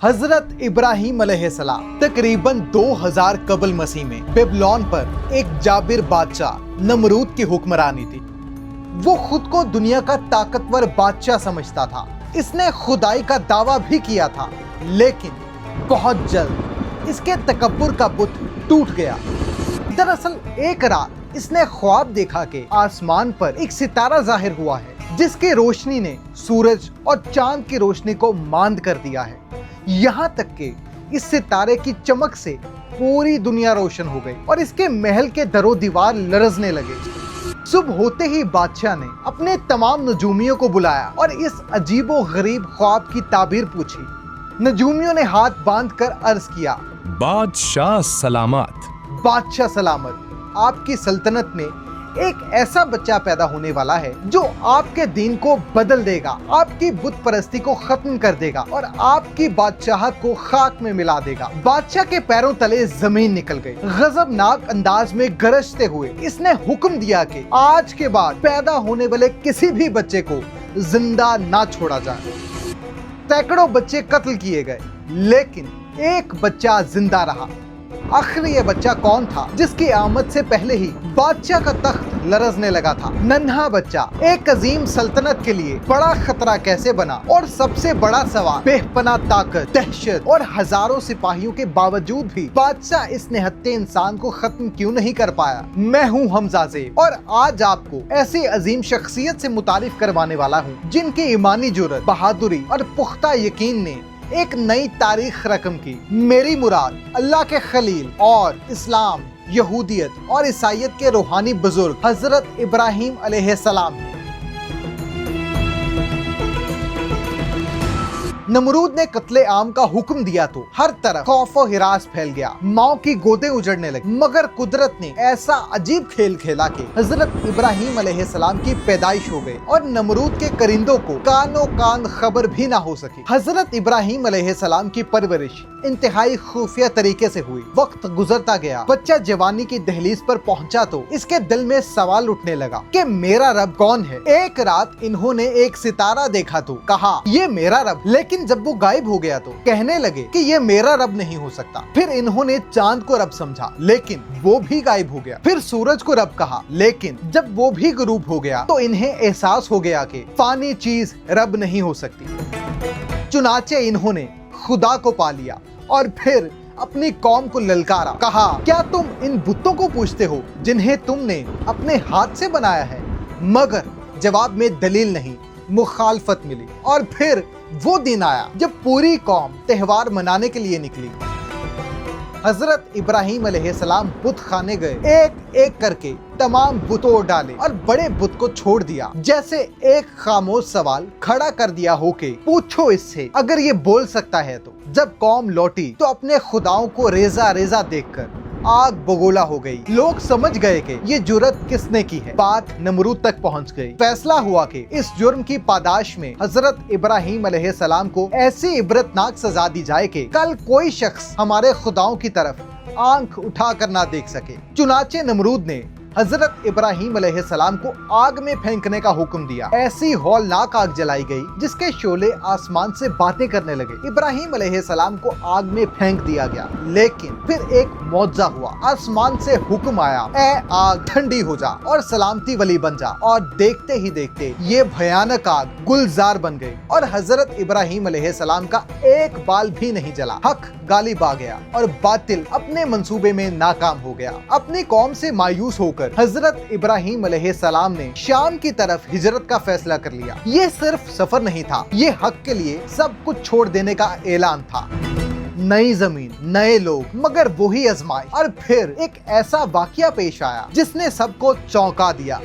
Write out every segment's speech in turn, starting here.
हजरत इब्राहिम अलैहिस्सलाम तकरीबन 2000 कबल मसीह में बेबीलोन पर एक जाबिर बादशाह नमरूद की हुक्मरानी थी। वो खुद को दुनिया का ताकतवर बादशाह समझता था। इसने खुदाई का दावा भी किया था, लेकिन बहुत जल्द इसके तकब्बुर का बुत टूट गया। दरअसल एक रात इसने ख्वाब देखा कि आसमान पर एक सितारा जाहिर हुआ है, जिसकी रोशनी ने सूरज और चांद की रोशनी को मांद कर दिया है। यहाँ तक कि इस सितारे की चमक से पूरी दुनिया रोशन हो गई और इसके महल के दरो दीवार लरजने लगे। सुबह होते ही बादशाह ने अपने तमाम नजूमियों को बुलाया और इस अजीबो गरीब ख्वाब की ताबीर पूछी। नजूमियों ने हाथ बांध कर अर्ज किया, बादशाह सलामत। बादशाह सलामत, आपकी सल्तनत में एक ऐसा बच्चा पैदा होने वाला है जो आपके दीन को बदल देगा, आपकी बुत परस्ती को खत्म कर देगा और आपकी बादशाहत को खाक में मिला देगा। बादशाह के पैरों तले जमीन निकल गई। गजबनाक अंदाज में गरजते हुए इसने हुक्म दिया कि आज के बाद पैदा होने वाले किसी भी बच्चे को जिंदा ना छोड़ा जाए। सैकड़ों बच्चे कत्ल किए गए, लेकिन एक बच्चा जिंदा रहा। आखिर ये बच्चा कौन था जिसकी आमद से पहले ही बादशाह का तख्त लरजने लगा था? नन्हा बच्चा एक अजीम सल्तनत के लिए बड़ा खतरा कैसे बना? और सबसे बड़ा सवाल, बेपनाह ताकत, दहशत और हजारों सिपाहियों के बावजूद भी बादशाह इस निहत्थे इंसान को खत्म क्यों नहीं कर पाया? मैं हूँ हमजा ज़ेब और आज आपको ऐसी अजीम शख्सियत से मुतारिफ करवाने वाला हूँ जिनकी ईमानी जुर्रत, बहादुरी और पुख्ता यकीन ने एक नई तारीख रकम की। मेरी मुराद अल्लाह के खलील और इस्लाम, यहूदियत और ईसाईयत के रूहानी बुजुर्ग हजरत इब्राहिम अलैहिस्सलाम है। नमरूद ने कत्ले आम का हुक्म दिया तो हर तरफ खौफ और हिरास फैल गया। माँ की गोदें उजड़ने लगी, मगर कुदरत ने ऐसा अजीब खेल खेला कि हजरत इब्राहिम अलैहिस्सलाम की पैदाइश हो गई और नमरूद के करिंदों को कानो कान खबर भी ना हो सकी। हजरत इब्राहिम अलैहिस्सलाम की परवरिश इंतहाई खुफिया तरीके से हुई। वक्त गुजरता गया, बच्चा जवानी की दहलीज पर पहुंचा तो इसके दिल में सवाल उठने लगा कि मेरा रब कौन है? एक रात इन्होंने एक सितारा देखा तो कहा ये मेरा रब, लेकिन जब वो गायब हो गया तो कहने लगे कि ये मेरा रब नहीं हो सकता। फिर इन्होंने चांद को रब समझा, लेकिन वो भी गायब हो गया। फिर सूरज को रब कहा, लेकिन जब वो भी गुरूब हो गया तो इन्हें एहसास हो गया कि फानी चीज रब नहीं हो सकती। चुनाचे इन्होंने खुदा को पा लिया और फिर अपनी कौम को ललकारा। कहा, क्या तुम इन बुतों को पूछते हो जिन्हें तुमने अपने हाथ से बनाया है? मगर जवाब में दलील नहीं, मुखालफत मिली। और फिर वो दिन आया जब पूरी कौम त्योहार मनाने के लिए निकली। हजरत इब्राहिम अलैहिस्सलाम बुत खाने गए, एक एक करके तमाम बुतों डाले और बड़े बुत को छोड़ दिया। जैसे एक खामोश सवाल खड़ा कर दिया हो के पूछो इससे, अगर ये बोल सकता है तो। जब कौम लौटी तो अपने खुदाओं को रेजा रेजा देखकर आग बगोला हो गई। लोग समझ गए कि ये जुर्रत किसने की है। बात नमरूद तक पहुंच गई। फैसला हुआ कि इस जुर्म की पादाश में हजरत इब्राहिम अलैहिस्सलाम को ऐसी इबरतनाक सजा दी जाए कि कल कोई शख्स हमारे खुदाओं की तरफ आंख उठा कर ना देख सके। चुनाचे नमरूद ने हजरत इब्राहिम अलैहिस्सलाम को आग में फेंकने का हुक्म दिया। ऐसी हौलनाक आग जलाई गई जिसके शोले आसमान से बातें करने लगे। इब्राहिम अलैहिस्सलाम को आग में फेंक दिया गया, लेकिन फिर एक मौजज़ा हुआ। आसमान से हुक्म आया, ए आग ठंडी हो जा और सलामती वली बन जा। और देखते ही देखते ये भयानक आग गुलजार बन गई और हजरत इब्राहिम अलैहिस्सलाम का एक बाल भी नहीं जला। हक गालिब आ गया और बातिल अपने मंसूबे में नाकाम हो गया। अपनी कौम से मायूस होकर हजरत इब्राहिम अलैहिस्सलाम ने शाम की तरफ हिजरत का फैसला कर लिया। ये सिर्फ सफर नहीं था, ये हक के लिए सब कुछ छोड़ देने का ऐलान था। नई जमीन, नए लोग, मगर वही आजमाइश। और फिर एक ऐसा वाकया पेश आया जिसने सबको चौंका दिया।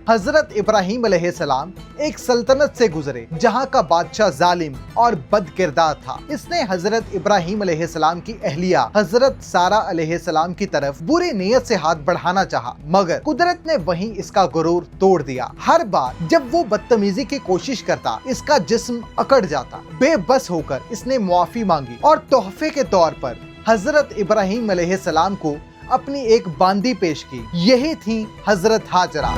हजरत इब्राहिम अलैहिस्सलाम एक सल्तनत से गुजरे जहां का बादशाह जालिम और बद किरदार था। इसने हजरत इब्राहिम अलैहिस्सलाम की अहलिया हजरत सारा अलैहिस्सलाम की तरफ बुरी नीयत से हाथ बढ़ाना चाहा, मगर कुदरत ने वहीं इसका गुरूर तोड़ दिया। हर बार जब वो बदतमीजी की कोशिश करता, इसका जिस्म अकड़ जाता। बेबस होकर इसने मुआफी मांगी और तोहफे के तौर पर हजरत इब्राहिम अलैहिस्सलाम को अपनी एक बांदी पेश की। यही थी हजरत हाजरा।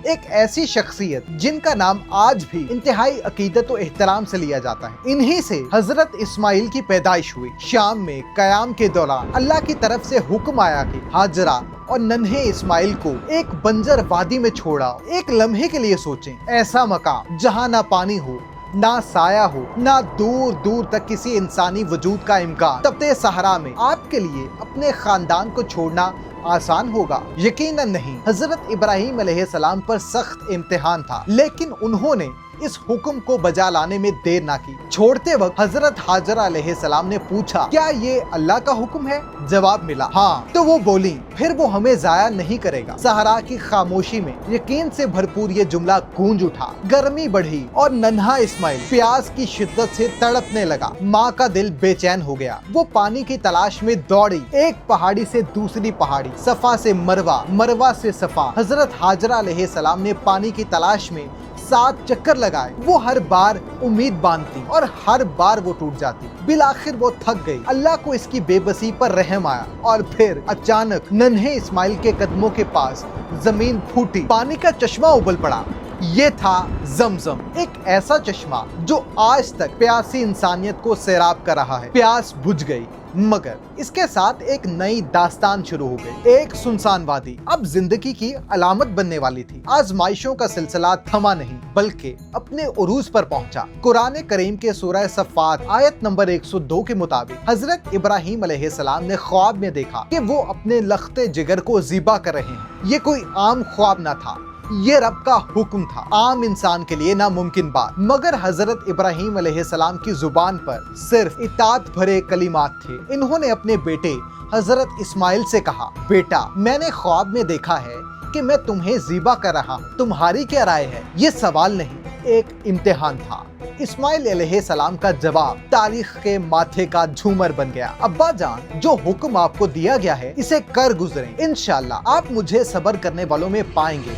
एक ऐसी शख्सियत जिनका नाम आज भी इंतहाई अकीदत और एहतराम से लिया जाता है। इन्हीं से हजरत इस्माइल की पैदाइश हुई। शाम में कयाम के दौरान अल्लाह की तरफ से हुक्म आया कि हाजरा और नन्हे इस्माइल को एक बंजर वादी में छोड़ा। एक लम्हे के लिए सोचें, ऐसा मकाम जहाँ ना पानी हो, ना साया हो, ना दूर दूर तक किसी इंसानी वजूद का इम्कान। तपते सहरा में आपके लिए अपने खानदान को छोड़ना आसान होगा? यकीनन नहीं। हजरत इब्राहीम अलैहिस्सलाम पर सख्त इम्तिहान था, लेकिन उन्होंने इस हुक्म को बजा लाने में देर ना की। छोड़ते वक्त हजरत हाजरा अलैहिस्सलाम ने पूछा, क्या ये अल्लाह का हुक्म है? जवाब मिला, हाँ। तो वो बोली, फिर वो हमें जाया नहीं करेगा। सहरा की खामोशी में यकीन से भरपूर ये जुमला गूंज उठा। गर्मी बढ़ी और नन्हा इस्माइल प्यास की शिद्दत से तड़पने लगा। माँ का दिल बेचैन हो गया। वो पानी की तलाश में दौड़ी, एक पहाड़ी से दूसरी पहाड़ी, सफा से मरवा, मरवा से सफा। हजरत हाजरा अलैहिस्सलाम ने पानी की तलाश में 7 चक्कर लगाए। वो हर बार उम्मीद बांधती और हर बार वो टूट जाती। बिलाखिर वो थक गई। अल्लाह को इसकी बेबसी पर रहम आया और फिर अचानक नन्हे इस्माइल के कदमों के पास जमीन फूटी, पानी का चश्मा उबल पड़ा। ये था जमजम, एक ऐसा चश्मा जो आज तक प्यासी इंसानियत को सैराब कर रहा है। प्यास बुझ गई, मगर इसके साथ एक नई दास्तान शुरू हो गई। एक सुनसान वादी अब जिंदगी की अलामत बनने वाली थी। आजमाइशों का सिलसिला थमा नहीं, बल्कि अपने उरूज पर पहुंचा। कुरान करीम के सूरह सफ़ात आयत नंबर 102 के मुताबिक हजरत इब्राहीम अलैहिस्सलाम ने ख्वाब में देखा कि वो अपने लख्ते जिगर को ज़िबा कर रहे हैं। ये कोई आम ख्वाब न था, ये रब का हुक्म था, आम इंसान के लिए नामुमकिन बात। मगर हजरत इब्राहीम अलैहिस्सलाम की जुबान पर सिर्फ इताअत भरे कलिमात थे। इन्होंने अपने बेटे हजरत इस्माइल से कहा, बेटा, मैंने ख्वाब में देखा है कि मैं तुम्हें ज़िबा कर रहा हूँ, तुम्हारी क्या राय है? ये सवाल नहीं, एक इम्तिहान था। इस्माइल अलैहिस्सलाम का जवाब तारीख के माथे का झूमर बन गया। अब्बा जान, जो हुक्म आपको दिया गया है इसे कर गुजरें। इंशाअल्लाह आप मुझे सब्र करने वालों में पाएंगे।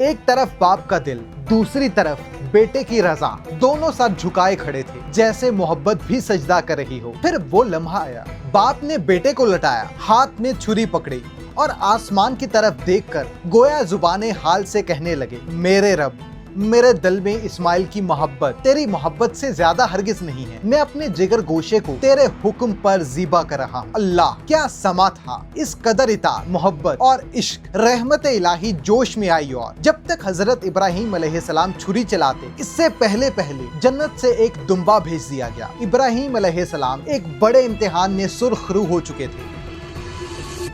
एक तरफ बाप का दिल, दूसरी तरफ बेटे की रजा, दोनों साथ झुकाए खड़े थे, जैसे मोहब्बत भी सजदा कर रही हो। फिर वो लम्हा आया, बाप ने बेटे को लटाया, हाथ में छुरी पकड़ी और आसमान की तरफ देखकर गोया जुबाने हाल से कहने लगे, मेरे रब, मेरे दिल में इस्माइल की मोहब्बत तेरी मोहब्बत से ज्यादा हरगिज नहीं है। मैं अपने जिगर गोशे को तेरे हुक्म पर ज़िबा कर रहा हूँ। अल्लाह, क्या समा था! इस कदर इताअत, मोहब्बत और इश्क, रहमत इलाही जोश में आई। और जब तक हजरत इब्राहीम अलैहिस्सलाम छुरी चलाते, इससे पहले जन्नत से एक दुम्बा भेज दिया गया। इब्राहीम अलैहिस्सलाम एक बड़े इम्तिहान में सुर्खरू हो चुके थे।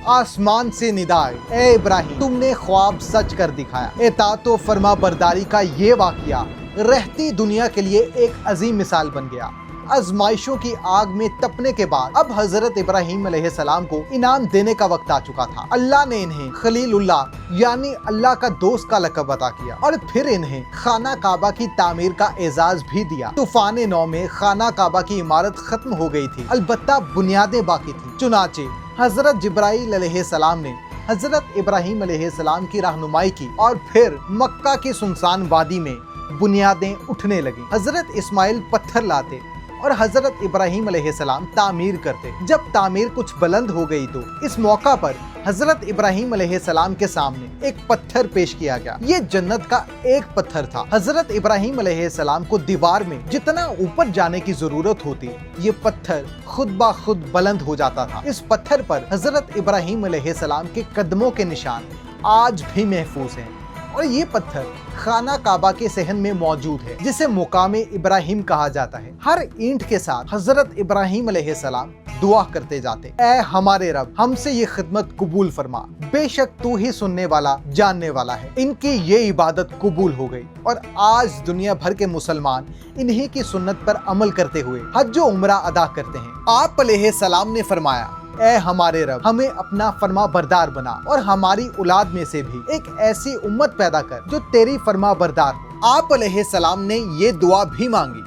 आसमान से निदाए, ए इब्राहिम, तुमने ख्वाब सच कर दिखाया। इताअत व फरमा बरदारी का ये वाक़या रहती दुनिया के लिए एक अजीम मिसाल बन गया। आजमाइशों की आग में तपने के बाद अब हजरत इब्राहीम अलैहिस्सलाम को इनाम देने का वक्त आ चुका था। अल्लाह ने इन्हें खलीलुल्लाह यानी अल्लाह का दोस्त का लक़ब अता किया और फिर इन्हें खाना काबा की तामीर का एजाज भी दिया। तूफान नौ में खाना काबा की इमारत खत्म हो गई थी, अलबत्ता बुनियादें बाकी थी। चुनाचे हजरत जिब्राईल अलैहिस्सलाम ने हजरत इब्राहीम अलैहिस्सलाम की रहनुमाई की और फिर मक्का की सुनसान वादी में बुनियादें उठने लगी। हजरत इस्माइल पत्थर लाते और हजरत इब्राहीम अलैहिस्सलाम तामीर करते। जब तामीर कुछ बुलंद हो गई तो इस मौका पर हजरत इब्राहीम अलैहिस्सलाम के सामने एक पत्थर पेश किया गया। ये जन्नत का एक पत्थर था। हजरत इब्राहीम अलैहिस्सलाम को दीवार में जितना ऊपर जाने की जरूरत होती, ये पत्थर खुद ब खुद बुलंद हो जाता था। इस पत्थर पर हजरत इब्राहीम अलैहिस्सलाम के कदमों के निशान आज भी महफूज हैं और ये पत्थर खाना काबा के सहन में मौजूद है, जिसे मुकामे इब्राहिम कहा जाता है। हर ईंट के साथ हजरत इब्राहीम अलैहिस्सलाम दुआ करते जाते, ऐ हमारे रब, हमसे ये खिदमत कबूल फरमा, बेशक तू ही सुनने वाला जानने वाला है। इनकी ये इबादत कबूल हो गई और आज दुनिया भर के मुसलमान इन्हीं की सुन्नत पर अमल करते हुए हज व उम्रा अदा करते हैं। आप अलैहिस्सलाम ने फरमाया, ऐ हमारे रब, हमें अपना फरमा बरदार बना और हमारी औलाद में से भी एक ऐसी उम्मत पैदा कर जो तेरी फरमा बरदार हो। आप अलैहिस्सलाम ने ये दुआ भी मांगी,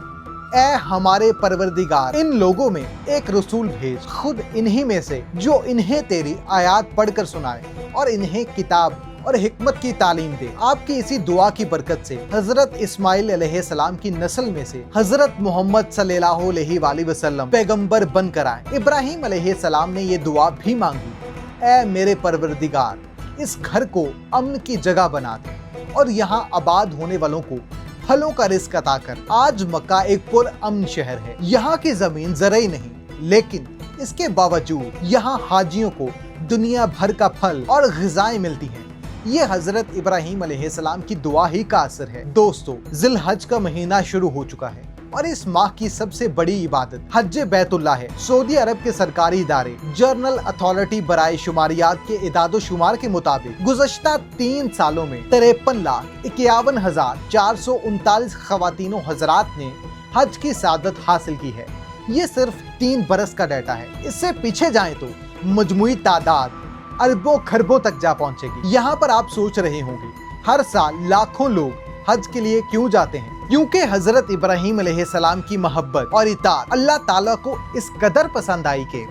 ऐ हमारे परवरदिगार, इन लोगों में एक रसूल भेज, खुद इन्हीं में से जो इन्हें तेरी आयात पढ़कर सुनाए और इन्हें किताब और हिकमत की तालीम दे। आपकी इसी दुआ की बरकत से हजरत इस्माइल अलैहिस्सलाम की नस्ल में से हजरत मोहम्मद सल्लल्लाहु अलैहि वसल्लम पैगंबर बनकर आए। इब्राहीम अलैहिस्सलाम ने ये दुआ भी मांगी, ऐ मेरे परवरदिगार, इस घर को अमन की जगह बना दे और यहाँ आबाद होने वालों को फलों का रिस्क अता कर आज मक्का एक पुरअमन शहर है। यहाँ की जमीन ज़रई नहीं, लेकिन इसके बावजूद यहाँ हाजियों को दुनिया भर का फल और ग़िज़ाएं मिलती हैं। ये हजरत इब्राहीम अलैहिस्सलाम की दुआ ही का असर है। दोस्तों, ज़िलहज का महीना शुरू हो चुका है और इस माह की सबसे बड़ी इबादत हज बैतुल्लाह है। सऊदी अरब के सरकारी इदारे जर्नल अथॉरिटी बराए शुमारियात के इदादो शुमार के मुताबिक गुज़श्ता 3 सालों में 53,51,439 ख़वातीनो हज़रात ने हज की सादत हासिल की है। ये सिर्फ 3 बरस का डाटा है। इससे पीछे जाएं तो मजमुई तादाद अरबों खरबों तक जा पहुंचेगी। यहाँ पर आप सोच रहे होंगे हर साल लाखों लोग हज के लिए क्यों जाते हैं? क्योंकि हजरत इब्राहीम अलैहिस्सलाम की मोहब्बत और इताअत अल्लाह ताला को इस कदर पसंद आई कि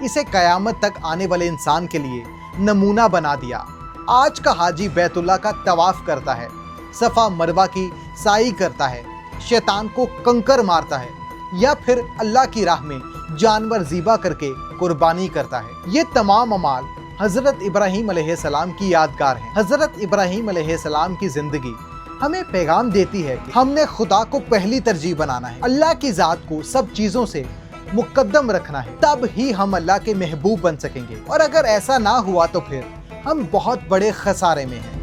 इसे कयामत तक आने वाले इंसान के लिए नमूना बना दिया। आज का हाजी बैतुल्लाह का तवाफ करता है, सफ़ा मरवा की साई करता है, शैतान को कंकर मारता है या फिर अल्लाह की राह में जानवर ज़िबा करके कुर्बानी करता है। ये तमाम अमाल हजरत इब्राहीम अलैहिस्सलाम की यादगार हैं। हजरत इब्राहीम अलैहिस्सलाम की जिंदगी हमें पैगाम देती है कि हमने खुदा को पहली तरजीह बनाना है, अल्लाह की ज़ात को सब चीज़ों से मुकद्दम रखना है, तब ही हम अल्लाह के महबूब बन सकेंगे। और अगर ऐसा ना हुआ तो फिर हम बहुत बड़े खसारे में हैं।